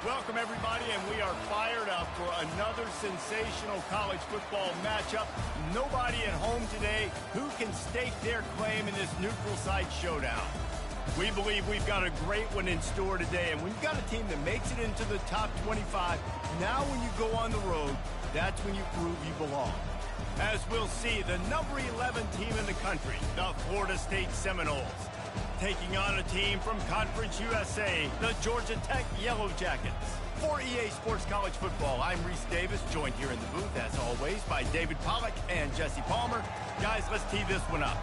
Welcome, everybody, and we are fired up for another sensational college football matchup. Nobody at home today who can stake their claim in this neutral site showdown. We believe we've got a great one in store today, and when you've got a team that makes it into the top 25, now when you go on the road, that's when you prove you belong. As we'll see, the number 11 team in the country, the Florida State Seminoles, taking on a team from Conference USA, the Georgia Tech Yellow Jackets. For EA Sports College Football, I'm Reese Davis, joined here in the booth, as always, by David Pollack and Jesse Palmer. Guys, let's tee this one up.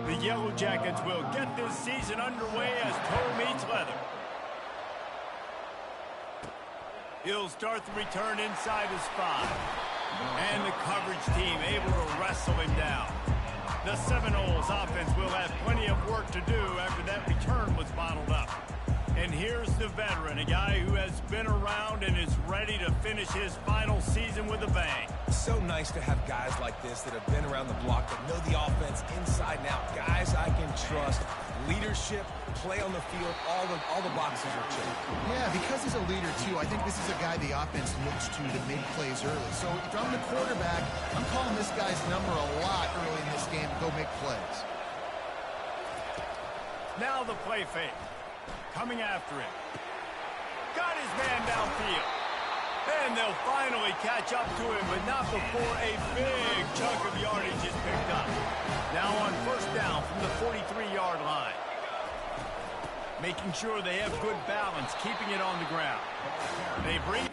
The Yellow Jackets will get this season underway as toe meets leather. He'll start the return inside his 5. And the coverage team able to wrestle him down. The Seminoles offense will have plenty of work to do after that return was bottled up. And here's the veteran, a guy who has been around and is ready to finish his final season with a bang. So nice to have guys like this that have been around the block, that know the offense inside and out. Guys I can trust. Leadership, play on the field, all the boxes are checked. Yeah, because he's a leader, too, I think this is a guy the offense looks to make plays early. So if I'm the quarterback, I'm calling this guy's number a lot early in this game to go make plays. Now the play fake. Coming after him. Got his man downfield. And they'll finally catch up to him, but not before a big chunk of yardage is picked up. Now on first down from the 43-yard line. Making sure they have good balance, keeping it on the ground. They bring...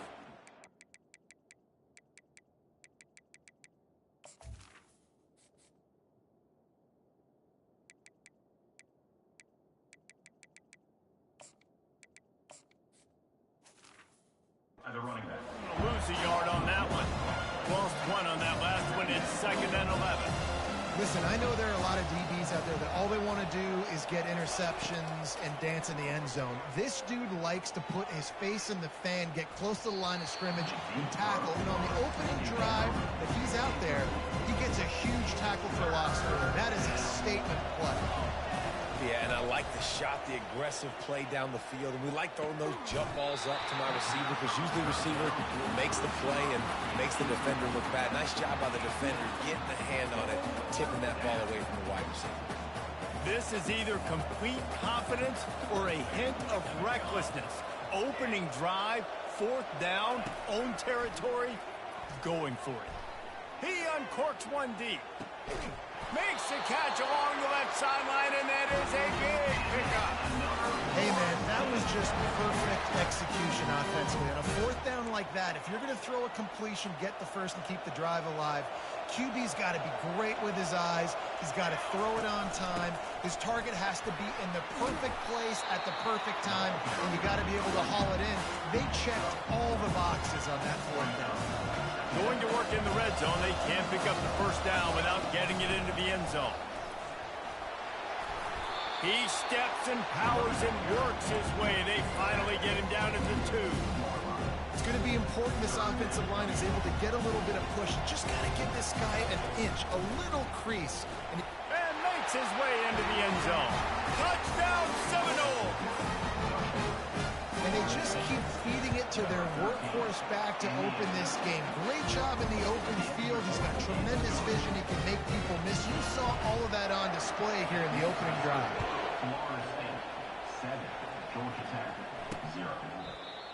The running back. Lose a yard on that one. Lost one on that last one. It's 2nd and 11. Listen, I know there are a lot of DBs out there that all they want to do is get interceptions and dance in the end zone. This dude likes to put his face in the fan, get close to the line of scrimmage, and tackle. And on the opening drive that he's out there, he gets a huge tackle for loss early. That is a statement play. Yeah, and I like the shot, the aggressive play down the field. And we like throwing those jump balls up to my receiver because usually the receiver makes the play and makes the defender look bad. Nice job by the defender getting the hand on it, tipping that ball away from the wide receiver. This is either complete confidence or a hint of recklessness. Opening drive, 4th down, own territory, going for it. He uncorks one deep. Makes the catch along the left sideline, and that is a big pickup. Hey, man, that was just perfect execution offensively. On a 4th down like that, if you're going to throw a completion, get the first and keep the drive alive, QB's got to be great with his eyes. He's got to throw it on time. His target has to be in the perfect place at the perfect time, and you got to be able to haul it in. They checked all the boxes on that 4th down. Going to work in the red zone. They can't pick up the first down without getting it into the end zone. He steps and powers and works his way. They finally get him down to the 2. It's going to be important this offensive line is able to get a little bit of push. Just got to give this guy an inch, a little crease. And makes his way into the end zone. Touchdown, Seminoles! And they just keep feeding it to their workhorse back to open this game. Great job in the open field. He's got tremendous vision. He can make people miss. You saw all of that on display here in the opening drive. Florida State, 7. Georgia Tech, 0.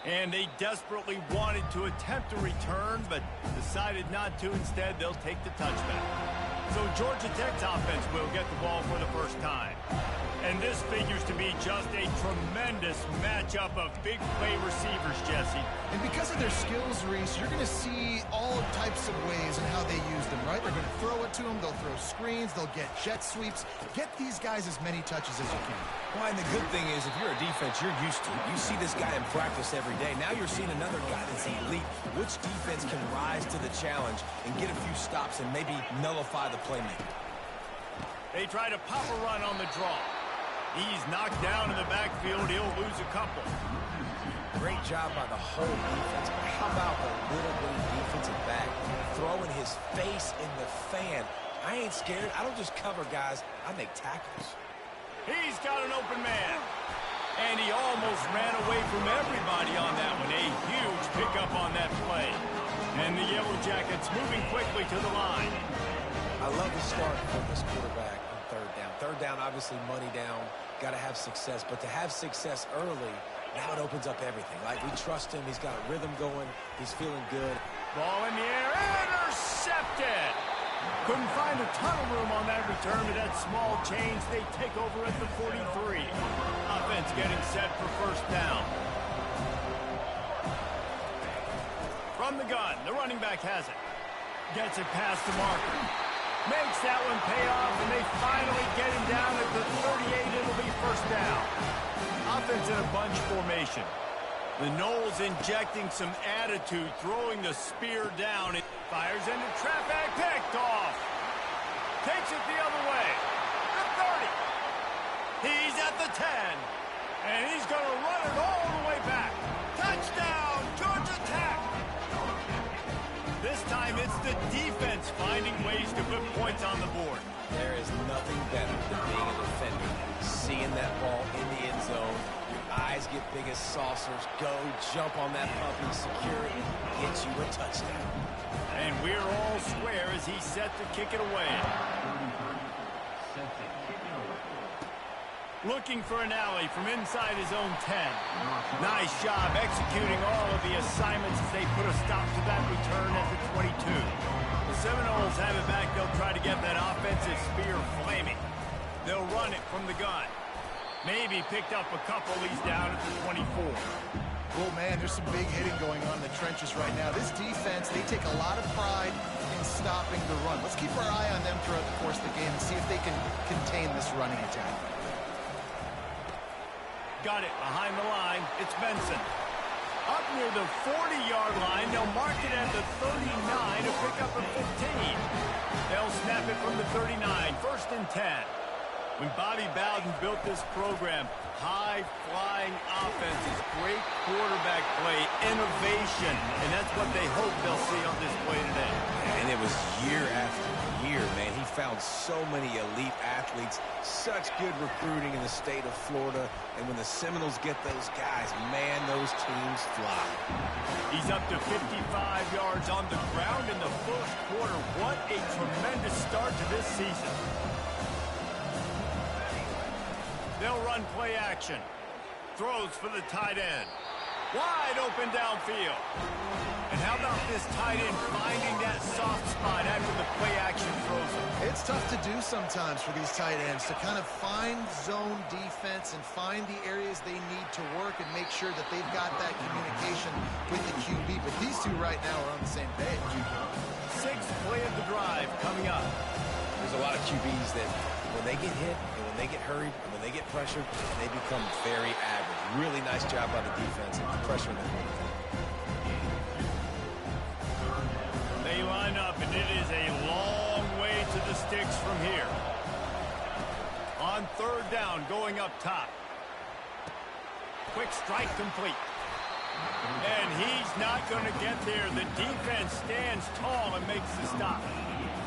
And they desperately wanted to attempt a return, but decided not to. Instead, they'll take the touchback. So Georgia Tech's offense will get the ball for the first time. And this figures to be just a tremendous matchup of big play receivers, Jesse. And because of their skills, Reese, you're going to see all types of ways in how they use them, right? They're going to throw it to them. They'll throw screens. They'll get jet sweeps. Get these guys as many touches as you can. Well, and the good thing is, if you're a defense, you're used to it. You see this guy in practice every day. Now you're seeing another guy that's elite. Which defense can rise to the challenge and get a few stops and maybe nullify the playmaker? They try to pop a run on the draw. He's knocked down in the backfield. He'll lose a couple. Great job by the whole defense, but how about the little bitty defensive back throwing his face in the fan? I ain't scared. I don't just cover guys. I make tackles. He's got an open man. And he almost ran away from everybody on that one. A huge pickup on that play. And the Yellow Jackets moving quickly to the line. I love the start from this quarterback on third down. Third down, obviously money down. Got to have success. But to have success early, now it opens up everything. Like, we trust him. He's got a rhythm going. He's feeling good. Ball in the air. Intercepted. Couldn't find a ton of room on that return, but that small change. They take over at the 43. Offense getting set for first down. From the gun, the running back has it. Gets it past the marker. Makes that one pay off, and they finally get him down at the 38. It'll be first down. Offense in a bunch formation. The Knowles injecting some attitude, throwing the spear down. It fires into traffic, picked off. Takes it the other way. The 30. He's at the 10. And he's going to run it all the way back. Touchdown, Georgia Tech. This time it's the defense finding ways to put points on the board. There is nothing better than being a defender. Seeing that ball in the end zone. Eyes get big as saucers. Go, jump on that puppy, secure it, get you a touchdown. And we're all square as he's set to kick it away. Looking for an alley from inside his own 10. Nice job executing all of the assignments as they put a stop to that return at the 22. The Seminoles have it back. They'll try to get that offensive spear flaming. They'll run it from the gun. Maybe picked up a couple. He's down at the 24. Oh, man, there's some big hitting going on in the trenches right now. This defense, they take a lot of pride in stopping the run. Let's keep our eye on them throughout the course of the game and see if they can contain this running attack. Got it behind the line. It's Benson. Up near the 40-yard line. They'll mark it at the 39 to pick up a 15. They'll snap it from the 39. First and 10. When Bobby Bowden built this program, high-flying offenses, great quarterback play, innovation, and that's what they hope they'll see on display today. And it was year after year, man. He found so many elite athletes, such good recruiting in the state of Florida, and when the Seminoles get those guys, man, those teams fly. He's up to 55 yards on the ground in the first quarter. What a tremendous start to this season. They'll run play action. Throws for the tight end. Wide open downfield. And how about this tight end finding that soft spot after the play action throws him? It's tough to do sometimes for these tight ends to kind of find zone defense and find the areas they need to work and make sure that they've got that communication with the QB. But these two right now are on the same page. Sixth play of the drive coming up. There's a lot of QBs that when they get hit and when they get hurried and when they get pressured, they become very average. Really nice job by the defense and pressuring the quarterback. They line up, and it is a long way to the sticks from here. On third down, going up top. Quick strike complete. And he's not going to get there. The defense stands tall and makes the stop.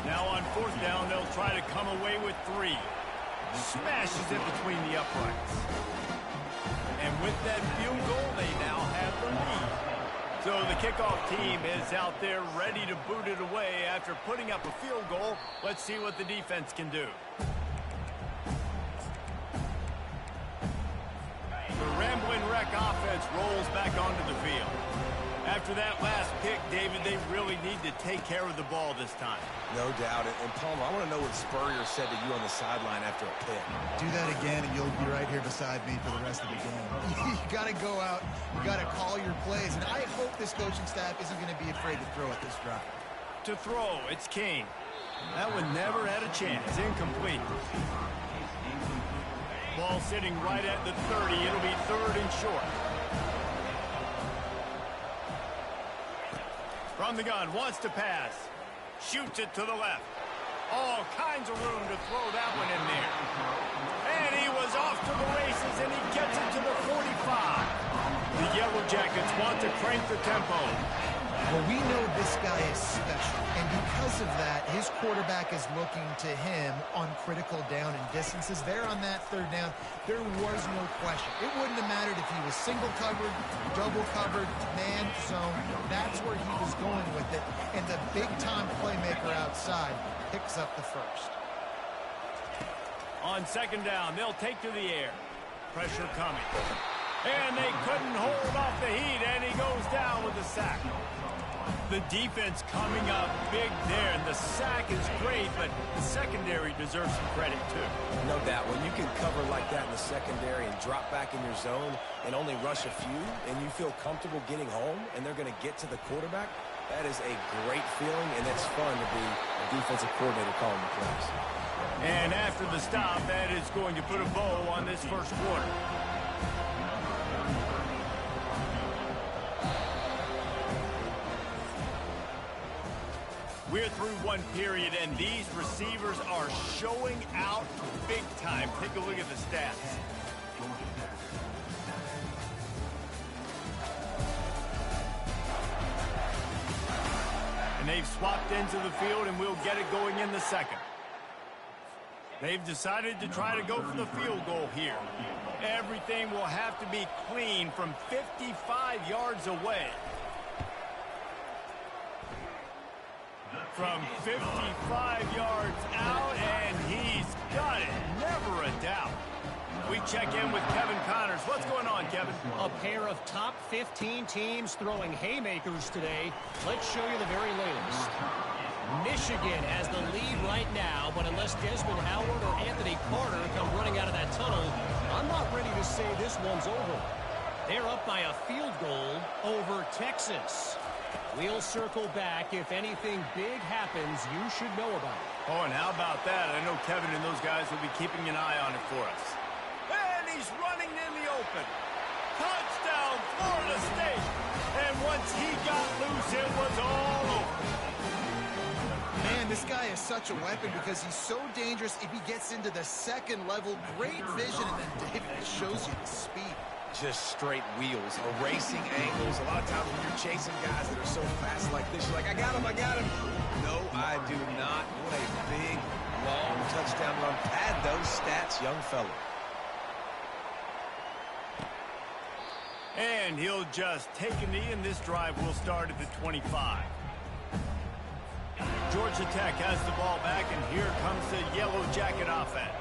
Now on fourth down, they'll try to come away with 3. Smashes it between the uprights. And with that field goal, they now have the lead. So the kickoff team is out there ready to boot it away after putting up a field goal. Let's see what the defense can do. The Ramblin' Wreck offense rolls back onto the field. After that last pick, David, they really need to take care of the ball this time. No doubt. And Palmer, I want to know what Spurrier said to you on the sideline after a pick. Do that again, and you'll be right here beside me for the rest of the game. You got to go out. You got to call your plays. And I hope this coaching staff isn't going to be afraid to throw at this drive. To throw, it's Kane. That one never had a chance. Incomplete. Ball sitting right at the 30. It'll be third and short. From the gun, wants to pass. Shoots it to the left. All kinds of room to throw that one in there. And he was off to the races, and he gets it to the 45. The Yellow Jackets want to crank the tempo. Well, we know this guy is special, and because of that, his quarterback is looking to him on critical down and distances. There on that third down, there was no question. It wouldn't have mattered if he was single covered, double covered, man zone. That's where he was going with it, and the big-time playmaker outside picks up the first. On second down, they'll take to the air. Pressure coming. And they couldn't hold off the heat, and he goes down with a sack. The defense coming up big there, and the sack is great, but the secondary deserves some credit, too. No doubt. When you can cover like that in the secondary and drop back in your zone and only rush a few, and you feel comfortable getting home, and they're going to get to the quarterback, that is a great feeling, and it's fun to be a defensive coordinator calling the plays. And after the stop, that is going to put a bow on this first quarter. We're through one period, and these receivers are showing out big time. Take a look at the stats. And they've swapped into the field, and we'll get it going in the second. They've decided to try to go for the field goal here. Everything will have to be clean from 55 yards away. From 55 yards out, and he's got it. Never a doubt. We check in with Kevin Connors. What's going on, Kevin? A pair of top 15 teams throwing haymakers today. Let's show you the very latest. Michigan has the lead right now, but unless Desmond Howard or Anthony Carter come running out of that tunnel, I'm not ready to say this one's over. They're up by a field goal over Texas. We'll circle back. If anything big happens, you should know about it. Oh, and how about that? I know Kevin and those guys will be keeping an eye on it for us. And he's running in the open. Touchdown, Florida State. And once he got loose, it was all over. Man, this guy is such a weapon because he's so dangerous if he gets into the second level. Great vision, and then David shows you the speed. Just straight wheels, erasing angles. A lot of times when you're chasing guys that are so fast like this, you're like, I got him, I got him. No, I do not. What a big, long touchdown run. Pad those stats, young fella. And he'll just take a knee, and this drive will start at the 25. Georgia Tech has the ball back, and here comes the Yellow Jacket offense.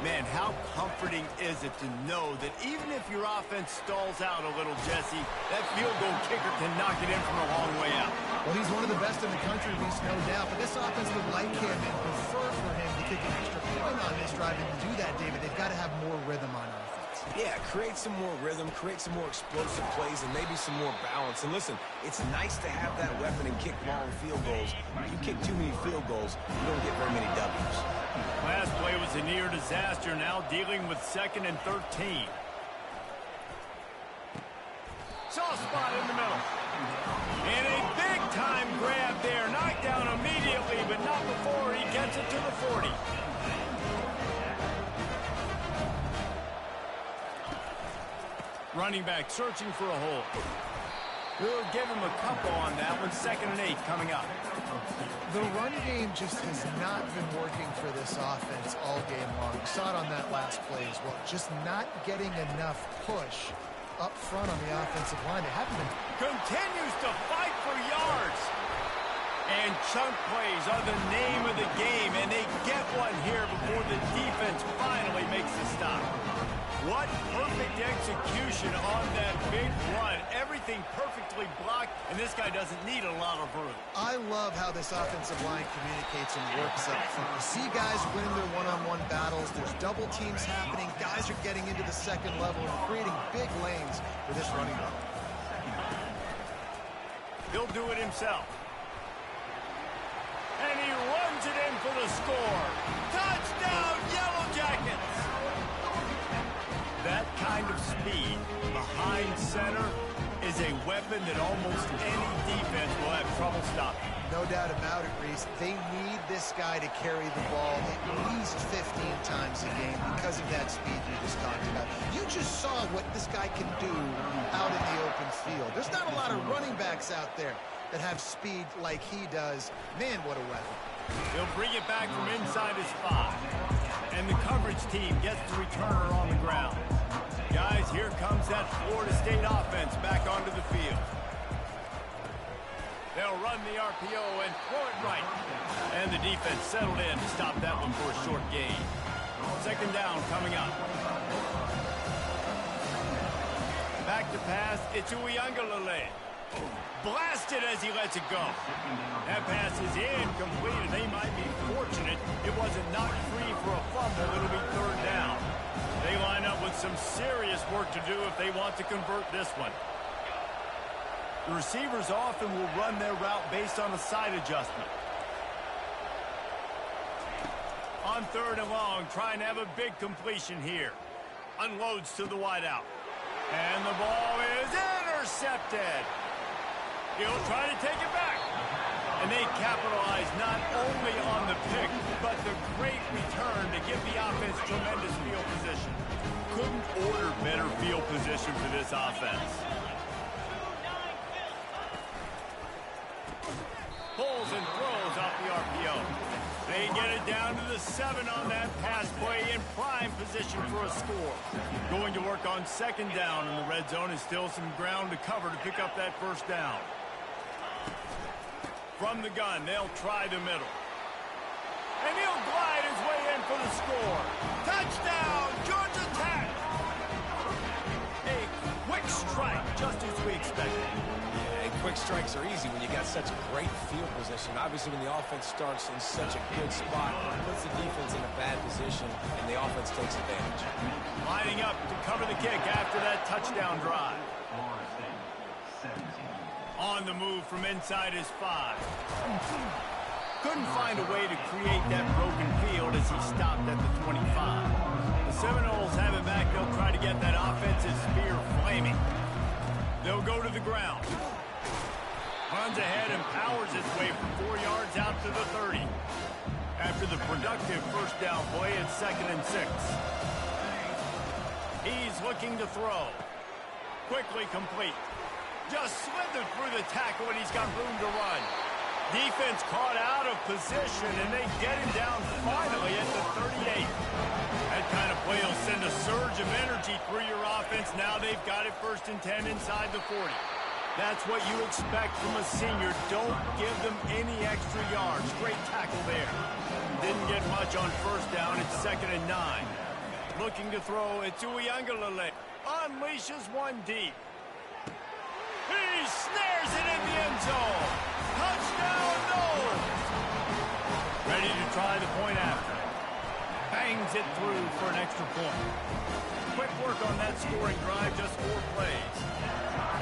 Man, how comforting is it to know that even if your offense stalls out a little, Jesse, that field goal kicker can knock it in from a long way out. Well, he's one of the best in the country, at least no doubt. But this offense would like him and prefer for him to kick an extra point on this drive. And to do that, David, they've got to have more rhythm on offense. Yeah, create some more rhythm, create some more explosive plays, and maybe some more balance. And listen, it's nice to have that weapon and kick long field goals. If you kick too many field goals, you don't get very many W's. Last play was a near disaster, now dealing with 2nd and 13. Soft spot in the middle. And a big-time grab there. Knocked down immediately, but not before he gets it to the 40. Running back searching for a hole. We'll give him a couple on that one. 2nd and 8 coming up. The run game just has not been working for this offense all game long. We saw it on that last play as well. Just not getting enough push up front on the offensive line. They haven't been. Continues to fight for yards. And chunk plays are the name of the game, and they get one here before the defense finally makes the stop. What perfect execution on that big run. Everything perfectly blocked, and this guy doesn't need a lot of room. I love how this offensive line communicates and works up front. You see guys winning their one-on-one battles. There's double teams happening. Guys are getting into the second level and creating big lanes for this running back. He'll do it himself. And he runs it in for the score. Touchdown, Yellow Jackets! That kind of speed behind center is a weapon that almost any defense will have trouble stopping. No doubt about it, Reese. They need this guy to carry the ball at least 15 times a game because of that speed you just talked about. You just saw what this guy can do out in the open field. There's not a lot of running backs out there that have speed like he does. Man, what a weapon. He'll bring it back from inside his 5. And the coverage team gets the returner on the ground. Guys, here comes that Florida State offense back onto the field. They'll run the RPO and throw it right. And the defense settled in to stop that one for a short gain. Second down coming up. Back to pass, it's Uyunglele. Blasted as he lets it go. That pass is incomplete, and they might be fortunate it wasn't knocked free for a fumble. It'll be third down. They line up with some serious work to do if they want to convert this one. The receivers often will run their route based on a side adjustment. On third and long, trying to have a big completion here. Unloads to the wideout. And the ball is intercepted. He'll try to take it back. And they capitalize not only on the pick, but the great return to give the offense tremendous field position. Couldn't order better field position for this offense. Pulls and throws off the RPO. They get it down to the 7 on that pass play in prime position for a score. Going to work on second down in the red zone is still some ground to cover to pick up that first down. From the gun, they'll try the middle. And he'll glide his way in for the score. Touchdown, Georgia Tech! A quick strike, just as we expected. Yeah, and quick strikes are easy when you got such a great field position. Obviously, when the offense starts in such a good spot, it puts the defense in a bad position, and the offense takes advantage. Lining up to cover the kick after that touchdown drive. On the move from inside his 5. Couldn't find a way to create that broken field as he stopped at the 25. The Seminoles have it back. They'll try to get that offensive spear flaming. They'll go to the ground. Runs ahead and powers his way for 4 yards out to the 30. After the productive first down play, it's 2nd and 6. He's looking to throw. Quickly complete. Just slithered through the tackle, and he's got room to run. Defense caught out of position, and they get him down finally at the 38. That kind of play will send a surge of energy through your offense. Now they've got it 1st and 10 inside the 40. That's what you expect from a senior. Don't give them any extra yards. Great tackle there. Didn't get much on first down. It's 2nd and 9. Looking to throw, it's Uyunglele. Unleashes one deep. He snares it in the end zone. Touchdown, Noles. Ready to try the point after. Bangs it through for an extra point. Quick work on that scoring drive, just 4 plays.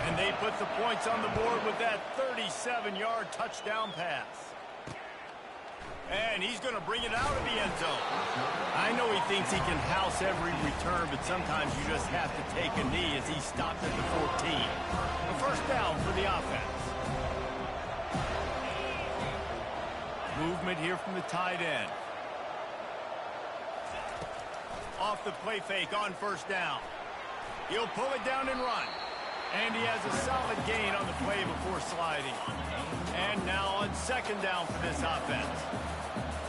And they put the points on the board with that 37-yard touchdown pass. And he's going to bring it out of the end zone. I know he thinks he can house every return, but sometimes you just have to take a knee as he stopped at the 14. A first down for the offense. Movement here from the tight end. Off the play fake on first down. He'll pull it down and run. And he has a solid gain on the play before sliding. And now on second down for this offense.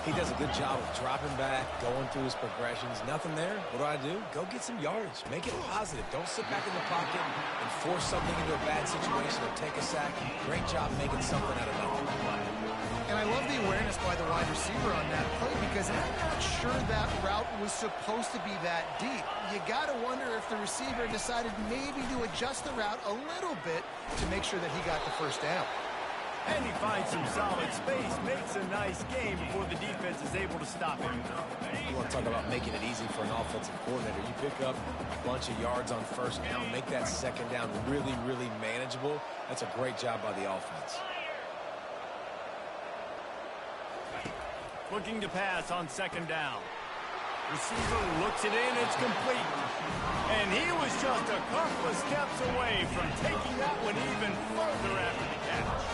He does a good job of dropping back, going through his progressions. Nothing there. What do? Go get some yardage. Make it positive. Don't sit back in the pocket and force something into a bad situation or take a sack. Great job making something out of nothing. And I love the awareness by the wide receiver on that play because I'm not sure that route was supposed to be that deep. You got to wonder if the receiver decided maybe to adjust the route a little bit to make sure that he got the first down. And he finds some solid space, makes a nice game before the defense is able to stop him. You want to talk about making it easy for an offensive coordinator. You pick up a bunch of yards on first down, make that second down really, really manageable. That's a great job by the offense. Looking to pass on second down. Receiver looks it in, it's complete. And he was just a couple of steps away from taking that one even further after the catch.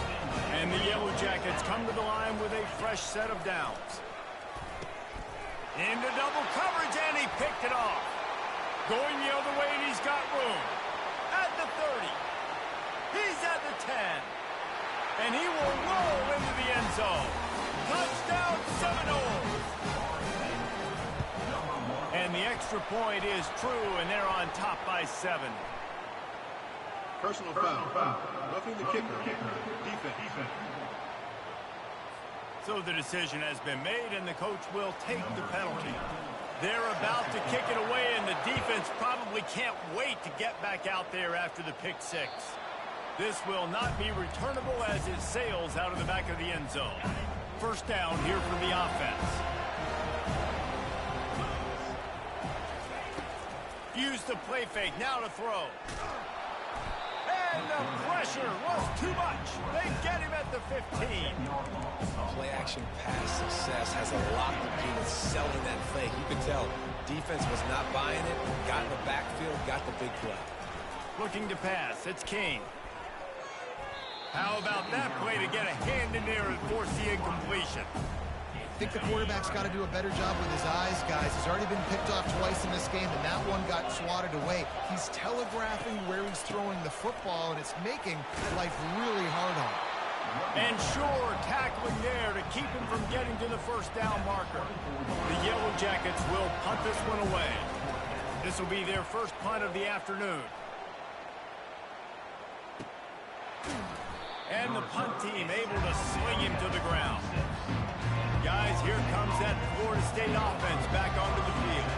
And the Yellow Jackets come to the line with a fresh set of downs. Into double coverage, and he picked it off. Going the other way, and he's got room. At the 30. He's at the 10. And he will roll into the end zone. Touchdown, Seminoles. And the extra point is true, and they're on top by 7. Personal foul. Roughing the kicker. Defense. So the decision has been made, and the coach will take the penalty. They're about to kick it away, and the defense probably can't wait to get back out there after the pick 6. This will not be returnable as it sails out of the back of the end zone. First down here for the offense. Use the play fake, now to throw. And the pressure was too much. They get him at the 15. Play action pass success has a lot to do with selling that fake. You can tell defense was not buying it, got in the backfield, got the big play. Looking to pass, it's King. How about that play to get a hand in there and force the incompletion? I think the quarterback's got to do a better job with his eyes, guys. He's already been picked off twice in this game, and that one got swatted away. He's telegraphing where he's throwing the football, and it's making life really hard on him. And sure, tackling there to keep him from getting to the first down marker. The Yellow Jackets will punt this one away. This will be their first punt of the afternoon. And the punt team able to sling him to the ground. Guys, here comes that Florida State offense back onto the field.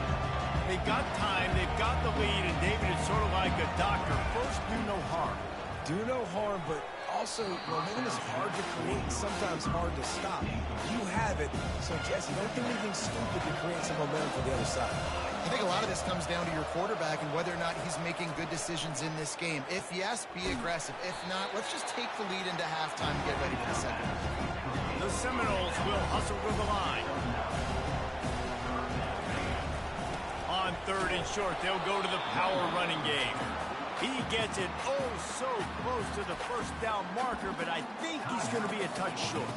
They've got time, they've got the lead, and David is sort of like a doctor. First, do no harm. Do no harm, but also, momentum is hard to create, sometimes hard to stop. You have it, so Jesse, don't do anything stupid to create some momentum for the other side. I think a lot of this comes down to your quarterback and whether or not he's making good decisions in this game. If yes, be aggressive. If not, let's just take the lead into halftime and get ready for the second. The Seminoles will hustle to the line. On 3rd and short, they'll go to the power running game. He gets it oh so close to the first down marker, but I think he's going to be a touch short.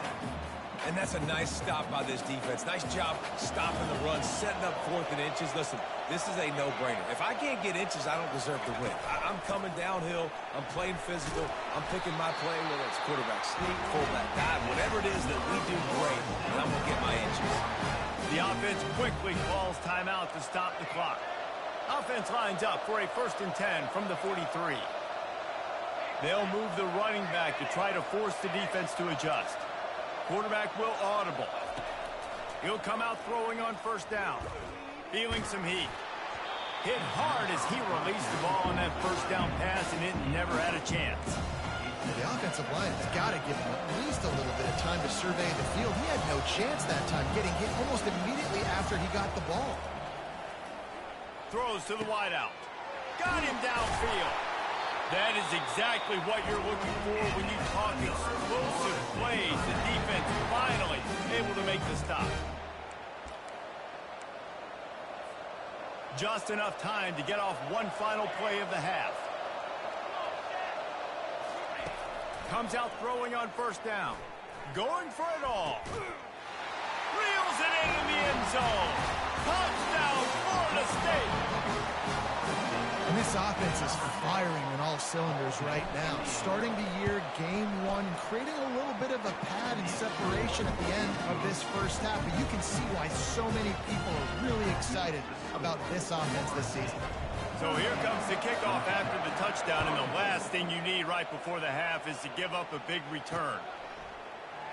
And that's a nice stop by this defense. Nice job stopping the run, setting up 4th and inches. Listen, this is a no-brainer. If I can't get inches, I don't deserve to win. I'm coming downhill. I'm playing physical. I'm picking my play, whether it's quarterback sneak, fullback dive, whatever it is that we do great, and I'm going to get my inches. The offense quickly calls timeout to stop the clock. Offense lines up for a 1st and 10 from the 43. They'll move the running back to try to force the defense to adjust. Quarterback will audible. He'll come out throwing on 1st down. Feeling some heat. Hit hard as he released the ball on that 1st down pass, and it never had a chance. The offensive line has got to give him at least a little bit of time to survey the field. He had no chance that time, getting hit almost immediately after he got the ball. Throws to the wideout. Got him downfield. That is exactly what you're looking for when you talk explosive plays. The defense finally able to make the stop. Just enough time to get off one final play of the half. Comes out throwing on 1st down. Going for it all. Reels it in the end zone. Touchdown, Florida State. And this offense is firing on all cylinders right now. Starting the year, game 1, creating a little bit of a pad and separation at the end of this first half. But you can see why so many people are really excited about this offense this season. So here comes the kickoff after the touchdown, and the last thing you need right before the half is to give up a big return.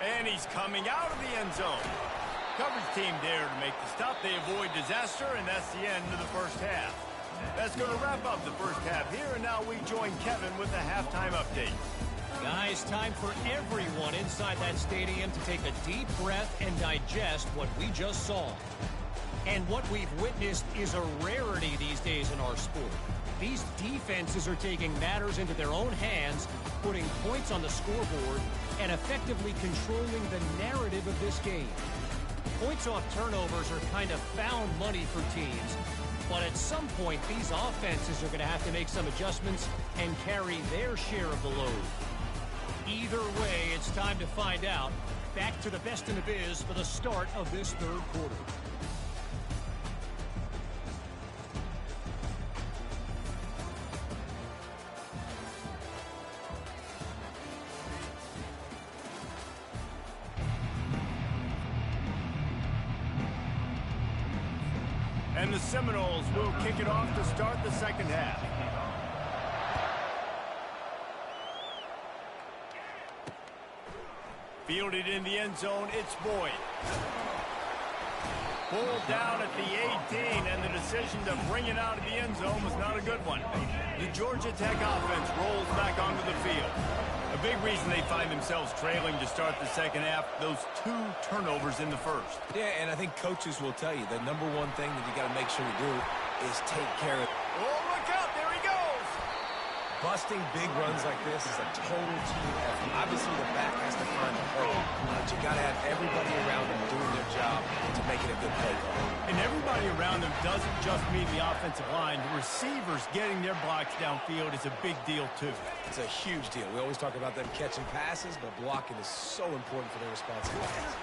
And he's coming out of the end zone. Coverage team there to make the stop. They avoid disaster, and that's the end of the first half. That's going to wrap up the first half here, and now we join Kevin with the halftime update. Guys, time for everyone inside that stadium to take a deep breath and digest what we just saw. And what we've witnessed is a rarity these days in our sport. These defenses are taking matters into their own hands, putting points on the scoreboard, and effectively controlling the narrative of this game. Points off turnovers are kind of found money for teams, but at some point, these offenses are going to have to make some adjustments and carry their share of the load. Either way, it's time to find out. Back to the best in the biz for the start of this third quarter. And the Seminoles will kick it off to start the second half. Fielded in the end zone, it's Boyd. Pulled down at the 18, and the decision to bring it out of the end zone was not a good one. The Georgia Tech offense rolls back onto the field. A big reason they find themselves trailing to start the second half, those 2 turnovers in the first. Yeah, and I think coaches will tell you the number one thing that you got to make sure you do is take care of. Oh, look out, there he goes! Busting big runs like this is a total team effort. Obviously, the back has to find the hole, but you got to have everybody around them doing their job to make it a good play call. And everybody around them doesn't just mean the offensive line. The receivers getting their blocks downfield is a big deal, too. It's a huge deal. We always talk about them catching passes, but blocking is so important for their responsibilities.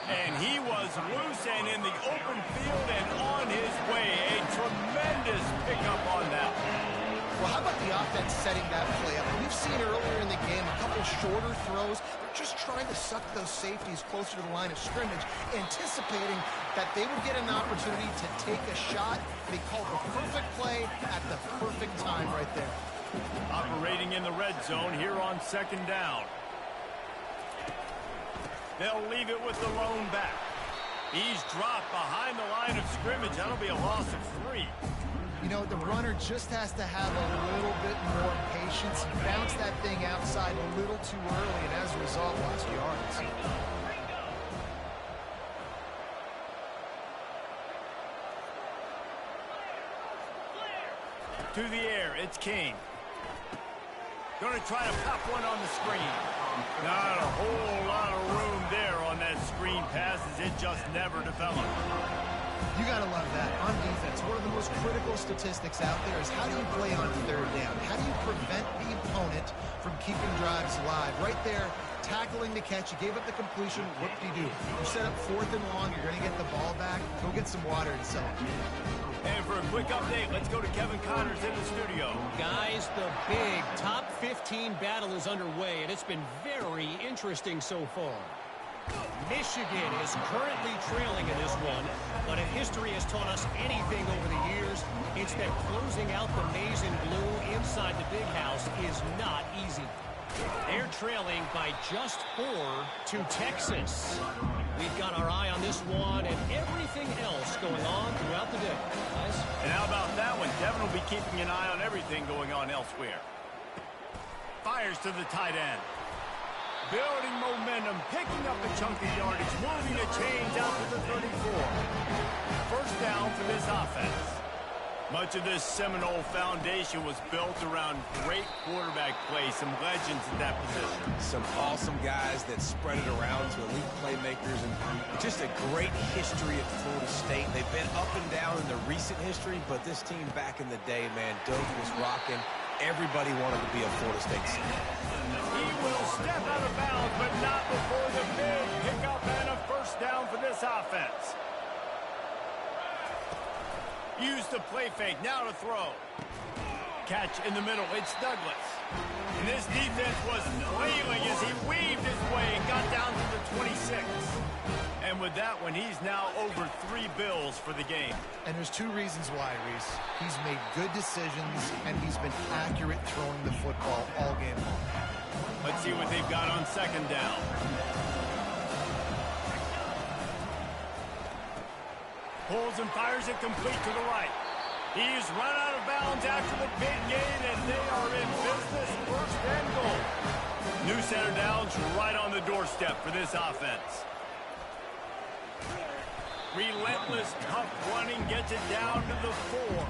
And he was loose and in the open field and on his way. A tremendous pickup on that one. Well, how about the offense setting that play up? We've seen earlier in the game a couple shorter throws. They're just trying to suck those safeties closer to the line of scrimmage, anticipating that they would get an opportunity to take a shot. They called the perfect play at the perfect time right there. Operating in the red zone here on second down. They'll leave it with the lone back. He's dropped behind the line of scrimmage. That'll be a loss of 3. You know, the runner just has to have a little bit more patience. He bounced that thing outside a little too early, and as a result, lost yards. To the air, it's King. Going to try to pop one on the screen. Not a whole lot of room there on that screen pass as it just never developed. You got to love that. On defense, one of the most critical statistics out there is how do you play on third down? How do you prevent the opponent from keeping drives alive? Right there, tackling the catch. You gave up the completion. Whoop-de-doo. You set up 4th and long. You're going to get the ball back. Go get some water and sell it. And for a quick update, let's go to Kevin Connors in the studio. Guys, the big top 15 battle is underway, and it's been very interesting so far. Michigan is currently trailing in this one, but if history has taught us anything over the years, it's that closing out the maize and blue inside the big house is not easy. They're trailing by just 4 to Texas. We've got our eye on this one and everything else going on throughout the day. Guys? And how about that one? Devin will be keeping an eye on everything going on elsewhere. Fires to the tight end. Building momentum, picking up a chunk of yardage, moving the chains out to the 34. First down for this offense. Much of this Seminole foundation was built around great quarterback play, some legends at that position. Some awesome guys that spread it around to elite playmakers, and just a great history at Florida State. They've been up and down in the recent history, but this team back in the day, man, Doak was rocking. Everybody wanted to be a Florida State senior. He will step out of bounds, but not before the big pickup and a first down for this offense. Use the play fake, now to throw. Catch in the middle, it's Douglas. And this defense was flailing as he weaved his way and got down to the 26. And with that one, he's now over 3 bills for the game. And there's 2 reasons why, Reese. He's made good decisions, and he's been accurate throwing the football all game long. Let's see what they've got on second down. Pulls and fires it complete to the right. He's run out of bounds after the big gain, and they are in business, 1st and goal. New center downs right on the doorstep for this offense. Relentless, tough running gets it down to the 4.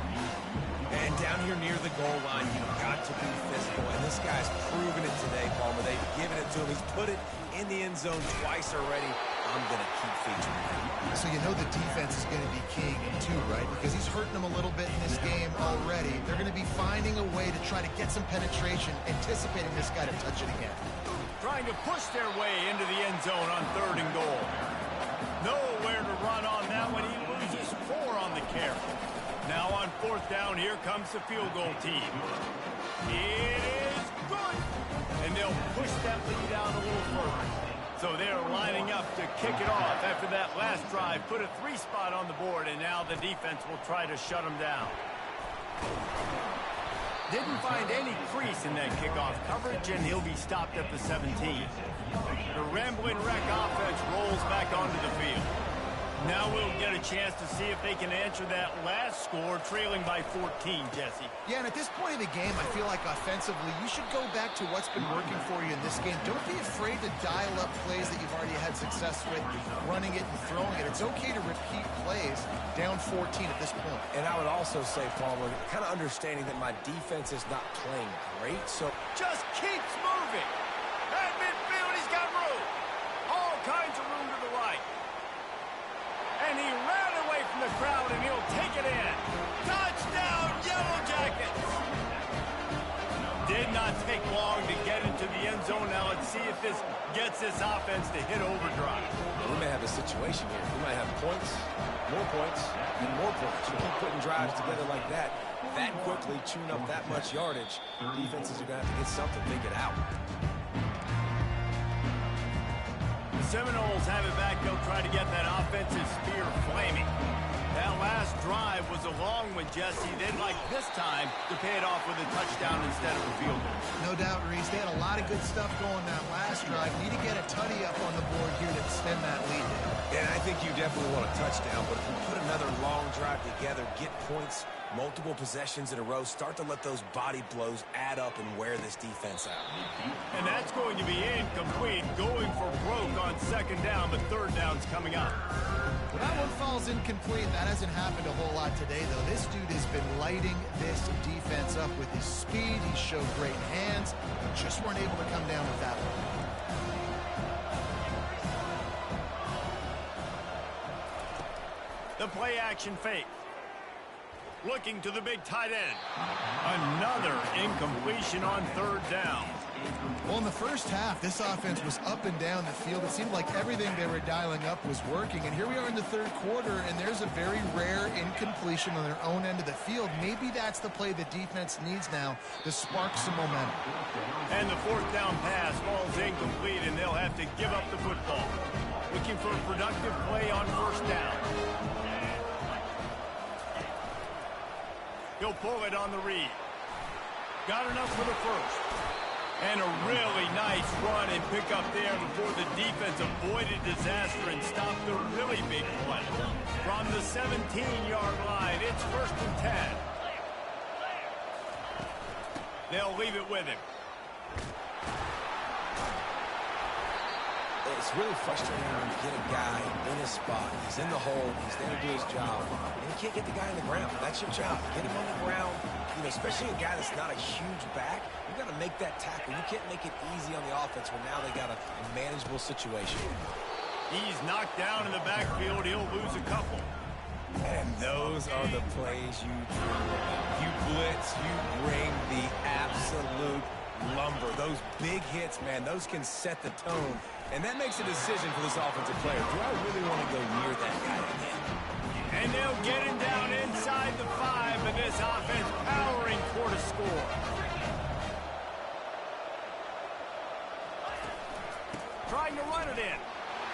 And down here near the goal line, you've got to be physical. And this guy's proven it today, Palmer. They've given it to him. He's put it in the end zone twice already. I'm going to keep featuring him. So you know the defense is going to be keying him too, right? Because he's hurting them a little bit in this game already. They're going to be finding a way to try to get some penetration, anticipating this guy to touch it again. Trying to push their way into the end zone on 3rd and goal. Nowhere to run on that one. He loses 4 on the carry. Now on 4th down, here comes the field goal team. It is good. And they'll push that lead out a little further. So they're lining up to kick it off after that last drive. Put a 3 spot on the board, and now the defense will try to shut them down. Didn't find any crease in that kickoff coverage, and he'll be stopped at the 17. The Ramblin' Wreck offense rolls back onto the field. Now we'll get a chance to see if they can answer that last score, trailing by 14, Jesse. Yeah, and at this point in the game, I feel like offensively, you should go back to what's been working for you in this game. Don't be afraid to dial up plays that you've already had success with, running it and throwing it. It's okay to repeat plays down 14 at this point. And I would also say, Palmer, kind of understanding that my defense is not playing great, so just keeps moving. At midfield, he's got room. All kinds of room to the right. And he ran away from the crowd, and he'll take it in. Touchdown, Yellow Jackets! Did not take long to get into the end zone. Now let's see if this gets this offense to hit overdrive. We may have a situation here. We might have points, and more points. You keep putting drives together like that quickly, tune up that much yardage, defenses are going to have to get something figured out. Seminoles have it back. They'll try to get that offensive spear flaming. That last drive was a long one, Jesse. They'd like this time to pay it off with a touchdown instead of a field goal. No doubt, Reese. They had a lot of good stuff going that last drive. Need to get a tutty up on the board here to extend that lead. And I think you definitely want a touchdown, but if you put another long drive together, get points, multiple possessions in a row, start to let those body blows add up and wear this defense out. And that's going to be incomplete, going for broke on 2nd down, but 3rd down's coming up. Well, that one falls incomplete. That hasn't happened a whole lot today, though. This dude has been lighting this defense up with his speed. He showed great hands. Just weren't able to come down with that one. The play action fake. Looking to the big tight end. Another incompletion on 3rd down. Well, in the first half, this offense was up and down the field. It seemed like everything they were dialing up was working. And here we are in the 3rd quarter, and there's a very rare incompletion on their own end of the field. Maybe that's the play the defense needs now to spark some momentum. And the 4th down pass falls incomplete, and they'll have to give up the football. Looking for a productive play on 1st down. He'll pull it on the read. Got enough for the 1st. And a really nice run and pick up there before the defense avoided disaster and stopped the really big play. From the 17-yard line, it's 1st and 10. They'll leave it with him. It's really frustrating when you get a guy in his spot. He's in the hole. He's there to do his job. And you can't get the guy on the ground. That's your job. Get him on the ground. You know, especially a guy that's not a huge back. You got to make that tackle. You can't make it easy on the offense when now they got a manageable situation. He's knocked down in the backfield. He'll lose a couple. And those are the plays you dream about. You blitz. You bring the absolute lumber. Those big hits, man, those can set the tone. And that makes a decision for this offensive player. Do I really want to go near that guy again? And they'll get him down inside the 5, but this offense powering toward a score. Trying to run it in.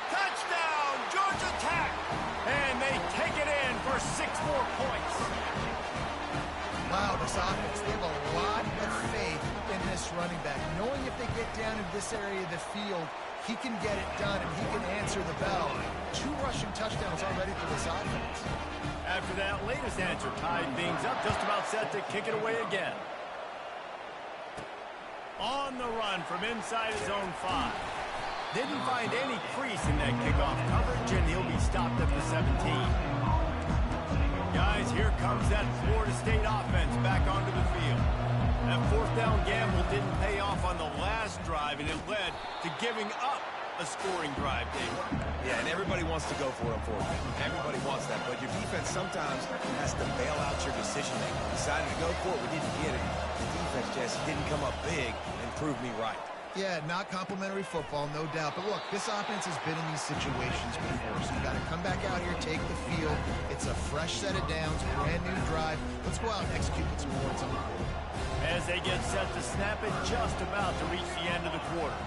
Touchdown, Georgia Tech! And they take it in for 6 more points. Wow, this offense, they have a lot of faith in this running back. Knowing if they get down in this area of the field, he can get it done and he can answer the bell. 2 rushing touchdowns already for this offense. After that latest answer tied things up, just about set to kick it away again. On the run from inside his own 5. Didn't find any crease in that kickoff coverage, and he'll be stopped at the 17. Guys, here comes that Florida State offense back onto the field. That 4th down gamble didn't pay off on the last drive, and it led to giving up a scoring drive, Dave. Yeah, and everybody wants to go for it on fourth down. Everybody wants that, but your defense sometimes has to bail out your decision-making. Decided to go for it, we didn't get it. The defense, Jesse, didn't come up big and prove me right. Yeah, not complimentary football, no doubt. But look, this offense has been in these situations before, so you got to come back out here, take the field. It's a fresh set of downs, brand new drive. Let's go out and execute with some points on the board. As they get set to snap it, just about to reach the end of the quarter.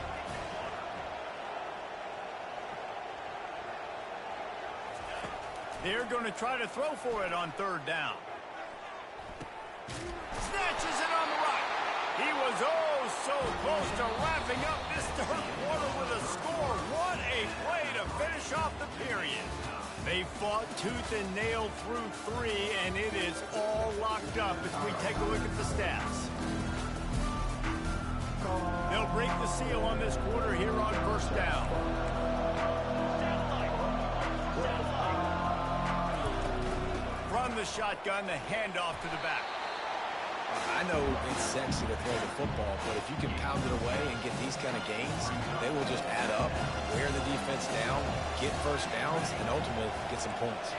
They're going to try to throw for it on third down. Snatches it on the right. He was so close to wrapping up this third quarter with a score. What a play to finish off the period. They fought tooth and nail through three, and it is all locked up as we take a look at the stats. They'll break the seal on this quarter here on first down. From the shotgun, the handoff to the back. I know it's sexy to throw the football, but if you can pound it away and get these kind of gains, they will just add up, wear the defense down, get first downs, and ultimately get some points.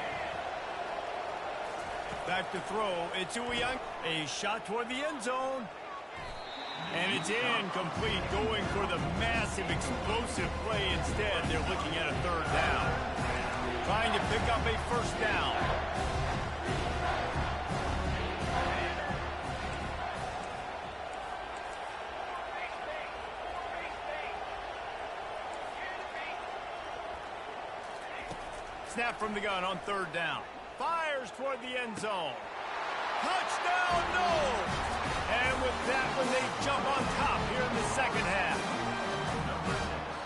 Back to throw. It's WhEn. A shot toward the end zone. And it's incomplete, going for the massive, explosive play instead. They're looking at a third down. Trying to pick up a first down. Snap from the gun on third down. Fires toward the end zone. Touchdown, no! And with that one, they jump on top here in the second half.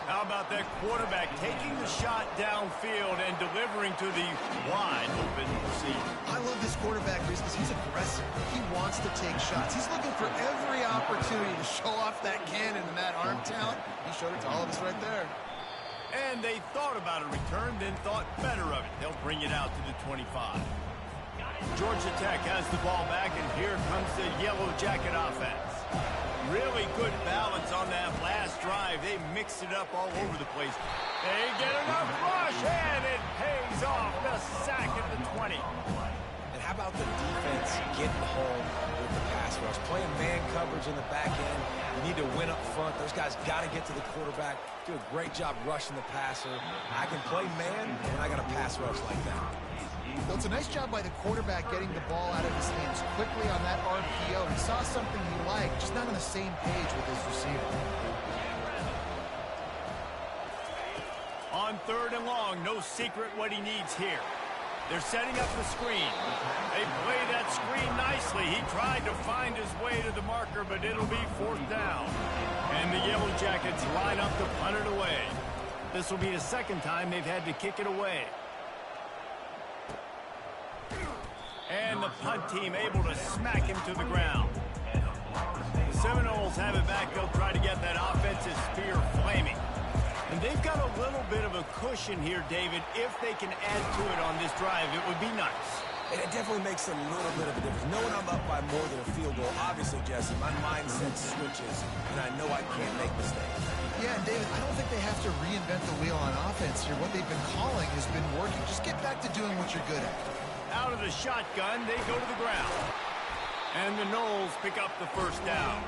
How about that quarterback taking the shot downfield and delivering to the wide open receiver? I love this quarterback because he's aggressive. He wants to take shots. He's looking for every opportunity to show off that cannon and that arm talent. He showed it to all of us right there. And they thought about a return, then thought better of it. They'll bring it out to the 25. Georgia Tech has the ball back, and here comes the Yellow Jacket offense. Really good balance on that last drive. They mixed it up all over the place. They get enough rush, and it pays off. The sack at the 20. And how about the defense getting home with the pass rush? Playing man coverage in the back end. You need to win up front. Those guys got to get to the quarterback. Do a great job rushing the passer. I can play man, and I got a pass rush like that. Well, it's a nice job by the quarterback getting the ball out of his hands quickly on that RPO. He saw something he liked, just not on the same page with his receiver. On third and long, no secret what he needs here. They're setting up the screen. They play that screen nicely. He tried to find his way to the marker, but it'll be fourth down. And the Yellow Jackets line up to punt it away. This will be the second time they've had to kick it away. And the punt team able to smack him to the ground. The Seminoles have it back. They'll try to get that offensive spear flaming. And they've got a little bit of a cushion here, David. If they can add to it on this drive, it would be nice. And it definitely makes a little bit of a difference. Knowing I'm up by more than a field goal, obviously, Jesse, my mindset switches, and I know I can't make mistakes. Yeah, and David, I don't think they have to reinvent the wheel on offense here. What they've been calling has been working. Just get back to doing what you're good at. Out of the shotgun, they go to the ground. And the Noles pick up the first down.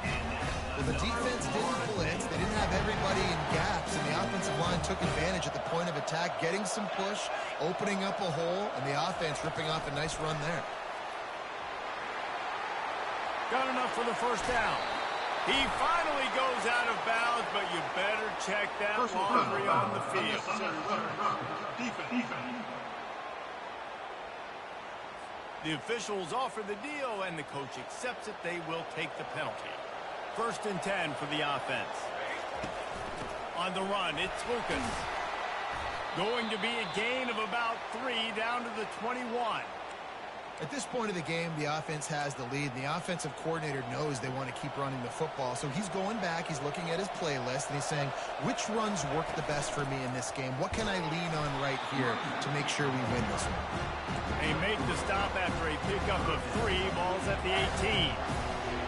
Well, the defense didn't blitz. They didn't have everybody in gaps, and the offensive line took advantage at the point of attack, getting some push, opening up a hole, and the offense ripping off a nice run there. Got enough for the first down. He finally goes out of bounds, but you better check that laundry on the field. Defense. The officials offer the deal, and the coach accepts it. They will take the penalty. First and 10 for the offense. On the run, it's Lucas. Going to be a gain of about 3 down to the 21. At this point of the game, the offense has the lead. The offensive coordinator knows they want to keep running the football. So he's going back, he's looking at his playlist, and he's saying, which runs work the best for me in this game? What can I lean on right here to make sure we win this one? They make the stop after a pickup of 3 balls at the 18.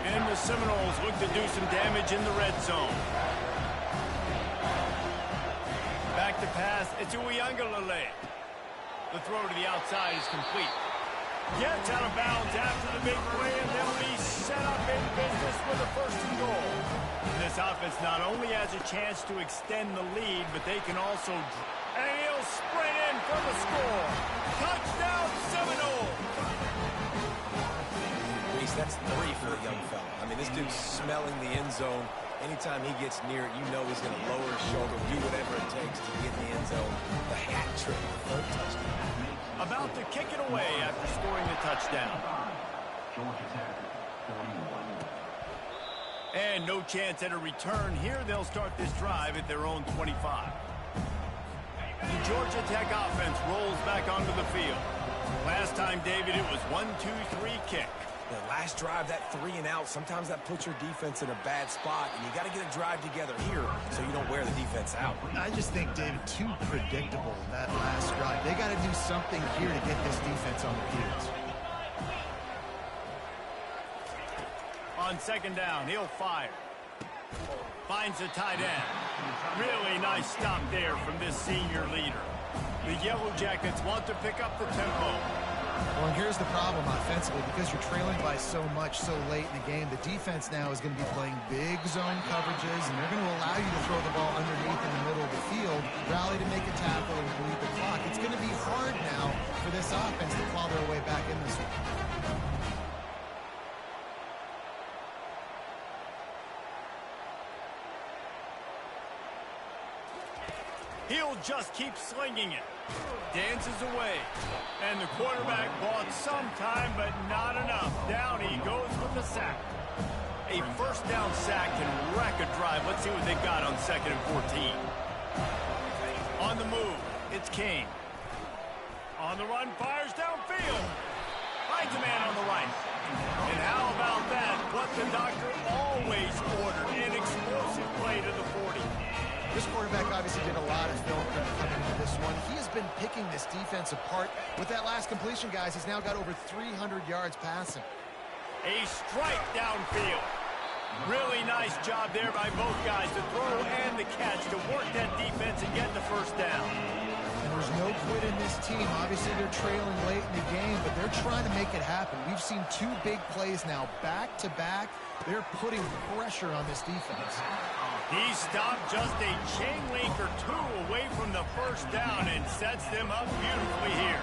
And the Seminoles look to do some damage in the red zone. back to pass. It's WhEn. The throw to the outside is complete. Gets out of bounds after the big play, and they'll be set up in business with a first and goal. This offense not only has a chance to extend the lead, but they can also... And he'll sprint in for the score. Touchdown, Seminole! Reese, that's 3 for the young fella. I mean, this dude's smelling the end zone. Anytime he gets near it, you know he's going to lower his shoulder, do whatever it takes to get in the end zone. The hat trick, the third touchdown. About to kick it away after scoring the touchdown. Georgia Tech, 41. And no chance at a return here. They'll start this drive at their own 25. The Georgia Tech offense rolls back onto the field. Last time, David, it was 1-2-3 kick. The last drive, that 3 and out, sometimes that puts your defense in a bad spot, and you got to get a drive together here so you don't wear the defense out. I just think, David, too predictable, that last drive. They got to do something here to get this defense on the field. On second down, he'll fire. Finds a tight end. Really nice stop there from this senior leader. The Yellow Jackets want to pick up the tempo. Well, and here's the problem offensively. Because you're trailing by so much so late in the game, the defense now is going to be playing big zone coverages, and they're going to allow you to throw the ball underneath in the middle of the field, rally to make a tackle, and bleed the clock. It's going to be hard now for this offense to claw their way back in this one. He'll just keep slinging it. Dances away. And the quarterback bought some time, but not enough. Down he goes with the sack. A first down sack can wreck a drive. Let's see what they got on 2nd and 14. On the move, it's Kane. On the run, fires downfield. Finds a man on the right. And how about that? What the doctor always ordered. An explosive play to the 40. This quarterback obviously did a lot of film coming into this one. He has been picking this defense apart. With that last completion, guys, he's now got over 300 yards passing. A strike downfield. Really nice job there by both guys to throw and the catch to work that defense and get the first down. And there's no quit in this team. Obviously, they're trailing late in the game, but they're trying to make it happen. We've seen 2 big plays now, back-to-back. They're putting pressure on this defense. He stopped just a chain link or 2 away from the first down and sets them up beautifully here.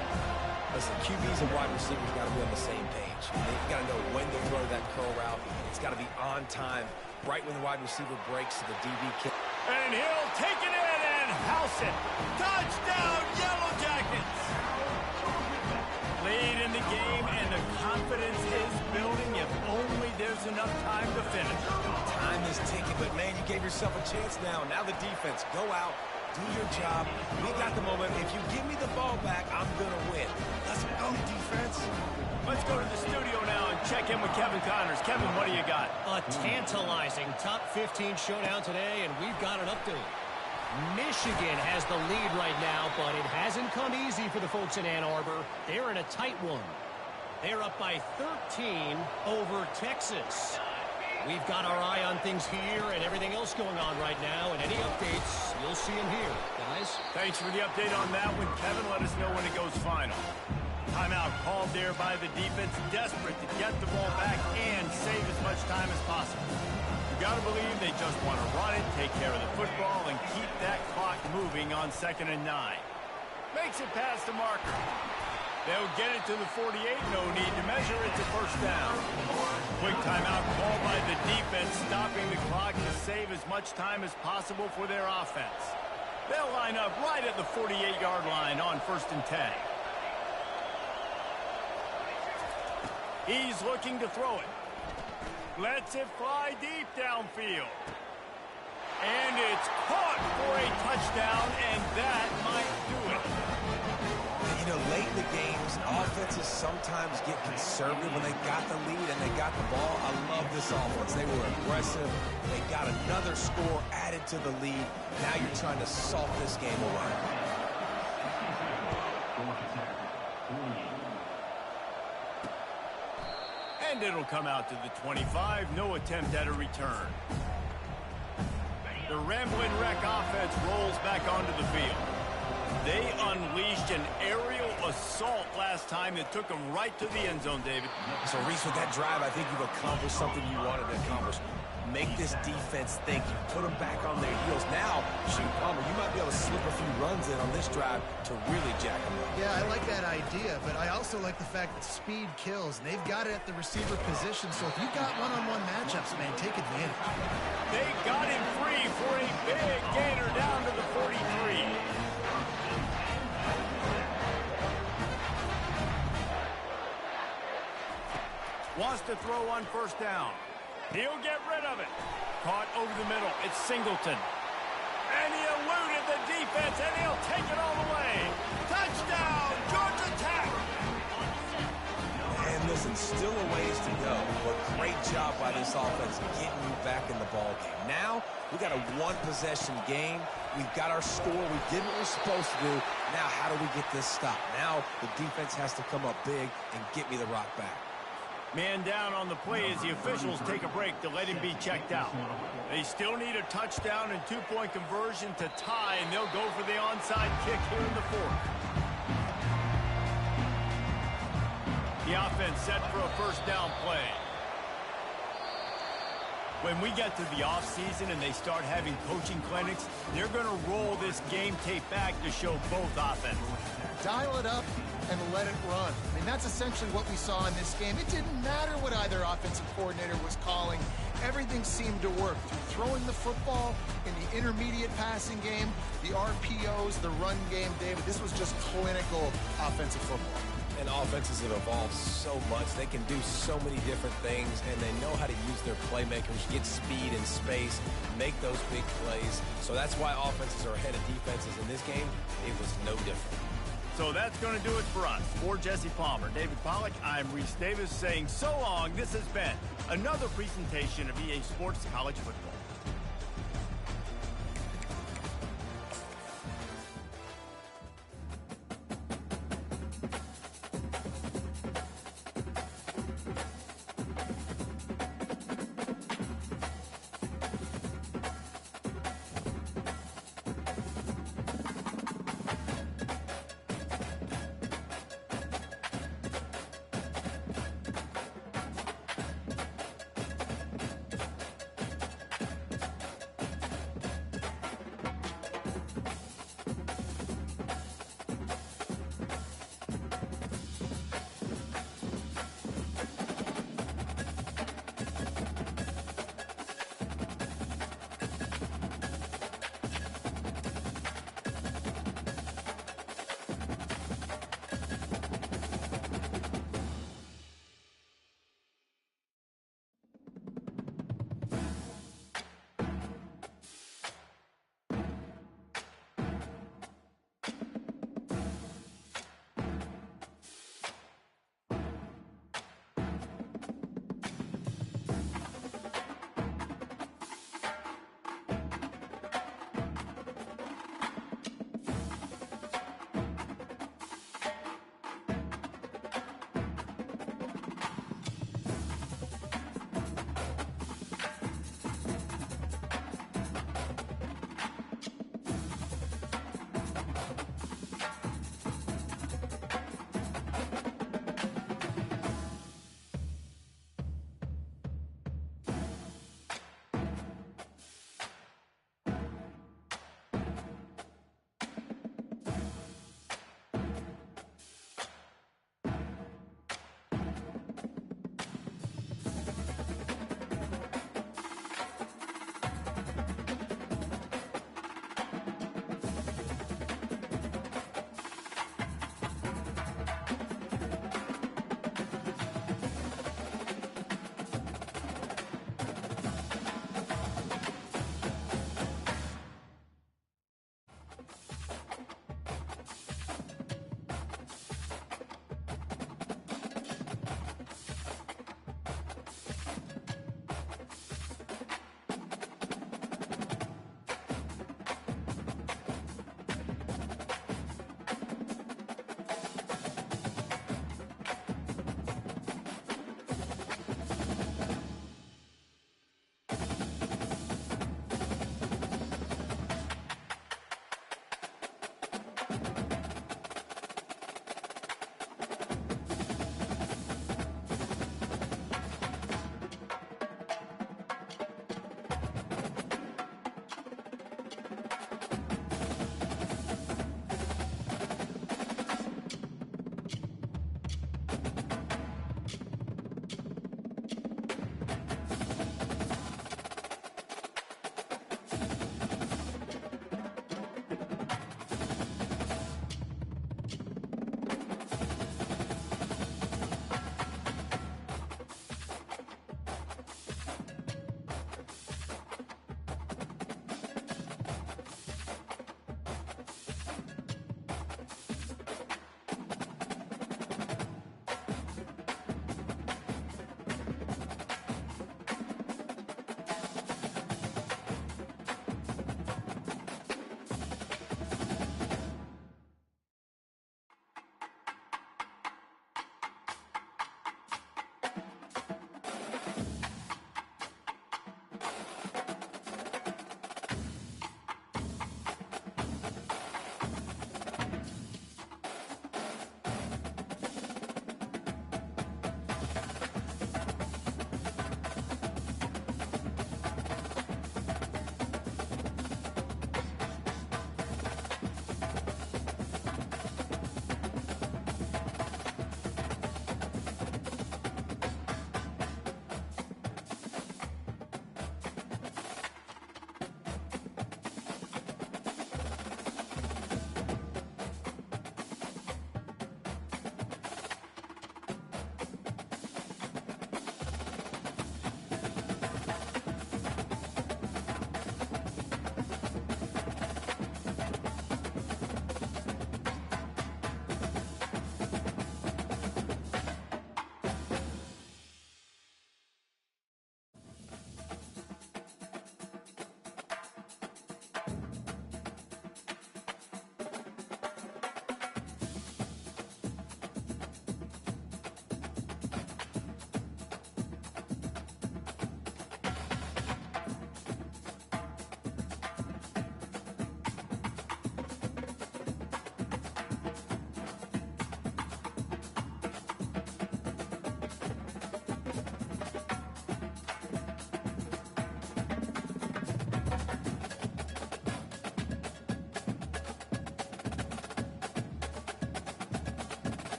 Listen, QBs and wide receivers got to be on the same page. They've got to know when to throw that curl route. It's got to be on time, right when the wide receiver breaks to the DB kick. And he'll take it in and house it. Touchdown, Yellow Jackets! Lead in the game, and the confidence is building if only there's enough time to finish. Time is ticking, but man, you gave yourself a chance now. Now the defense, go out, do your job. We got the moment. If you give me the ball back, I'm going to win. Let's go, defense. Let's go to the studio now and check in with Kevin Connors. Kevin, what do you got? A tantalizing top 15 showdown today, and we've got an update. Michigan has the lead right now, but it hasn't come easy for the folks in Ann Arbor. They're in a tight one. They're up by 13 over Texas. We've got our eye on things here and everything else going on right now, and any updates, you'll see them here. Guys? Thanks for the update on that one, Kevin. Let us know when it goes final. Timeout called there by the defense, desperate to get the ball back and save as much time as possible. You got to believe they just want to run it, take care of the football, and keep that clock moving on 2nd and 9. Makes it past the marker. They'll get it to the 48. No need to measure. It's a first down. Quick timeout called by the defense, stopping the clock to save as much time as possible for their offense. They'll line up right at the 48-yard line on 1st and 10. He's looking to throw it. Lets it fly deep downfield. And it's caught for a touchdown, and that might do it. You know, late in the games, offenses sometimes get conservative when they got the lead and they got the ball. I love this offense. They were aggressive. They got another score added to the lead. Now you're trying to salt this game away. And it'll come out to the 25. No attempt at a return. The Ramblin' Wreck offense rolls back onto the field. They unleashed an aerial assault last time that took them right to the end zone, David. So, Reese, with that drive, I think you've accomplished something you wanted to accomplish. Make this defense think. You put them back on their heels. Now, shoot, Palmer, you might be able to slip a few runs in on this drive to really jack them up. Yeah, I like that idea, but I also like the fact that speed kills, and they've got it at the receiver position, so if you've got one-on-one matchups, man, take advantage. They got him free for a big gainer down to the 43. Wants to throw on first down. He'll get rid of it. Caught over the middle. It's Singleton. And he eluded the defense, and he'll take it all the way. Touchdown, Georgia Tech. And listen, still a ways to go, but great job by this offense getting you back in the ball game. Now, we got a one-possession game. We've got our score. We did what we're supposed to do. Now, how do we get this stopped? Now, the defense has to come up big and get me the rock back. Man down on the play as the officials take a break to let him be checked out. They still need a touchdown and two-point conversion to tie, and they'll go for the onside kick here in the fourth. The offense set for a first down play. When we get to the offseason and they start having coaching clinics, they're going to roll this game tape back to show both offenses. Dial it up and let it run. I mean, that's essentially what we saw in this game. It didn't matter what either offensive coordinator was calling. Everything seemed to work. Through throwing the football in the intermediate passing game, the RPOs, the run game, David, this was just clinical offensive football. And offenses have evolved so much. They can do so many different things, and they know how to use their playmakers, get speed and space, make those big plays. So that's why offenses are ahead of defenses in this game. It was no different. So that's going to do it for us. For Jesse Palmer, David Pollack, I'm Reese Davis saying so long. This has been another presentation of EA Sports College Football.